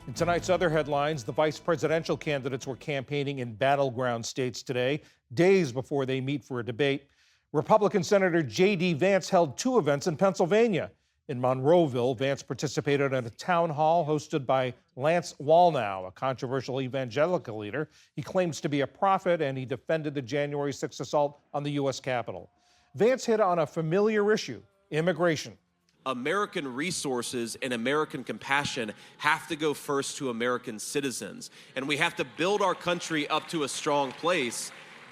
In tonight's other headlines, the vice presidential candidates were campaigning in battleground states today, days before they meet for a debate. Republican Senator J.D. Vance held two events in Pennsylvania. In Monroeville, Vance participated in a town hall hosted by Lance Wallnau, a controversial evangelical leader. He claims to be a prophet, and he defended the January 6th assault on the U.S. Capitol. Vance hit on a familiar issue: immigration. American resources and American compassion have to go first to American citizens. And we have to build our country up to a strong place.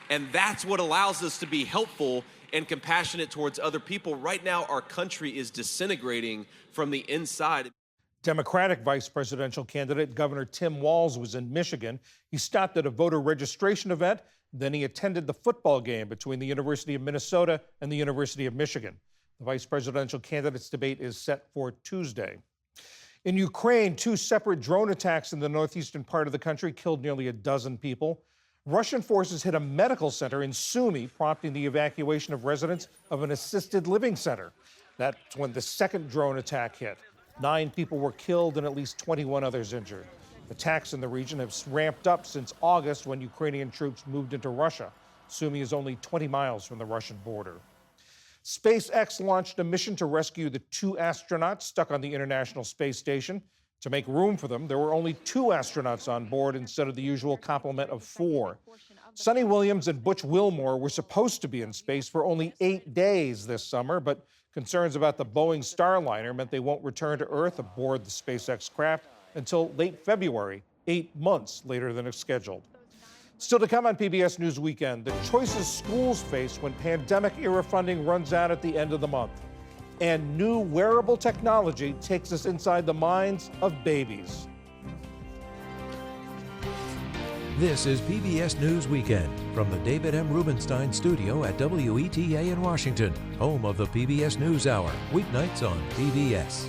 And that's what allows us to be helpful and compassionate towards other people. Right now, our country is disintegrating from the inside. Democratic vice presidential candidate Governor Tim Walz was in Michigan. He stopped at a voter registration event. Then he attended the football game between the University of Minnesota and the University of Michigan. The vice presidential candidates' debate is set for Tuesday. In Ukraine, two separate drone attacks in the northeastern part of the country killed nearly a dozen people. Russian forces hit a medical center in Sumy, prompting the evacuation of residents of an assisted living center. That's when the second drone attack hit. 9 people were killed and at least 21 others injured. Attacks in the region have ramped up since August, when Ukrainian troops moved into Russia. Sumy is only 20 miles from the Russian border. SpaceX launched a mission to rescue the 2 astronauts stuck on the International Space Station. To make room for them, there were only 2 astronauts on board instead of the usual complement of 4. Sonny Williams and Butch Wilmore were supposed to be in space for only 8 days this summer, but concerns about the Boeing Starliner meant they won't return to Earth aboard the SpaceX craft until late February, 8 months later than scheduled. Still to come on PBS News Weekend, the choices schools face when pandemic-era funding runs out at the end of the month. And new wearable technology takes us inside the minds of babies. This is PBS News Weekend from the David M. Rubenstein studio at WETA in Washington, home of the PBS NewsHour, weeknights on PBS.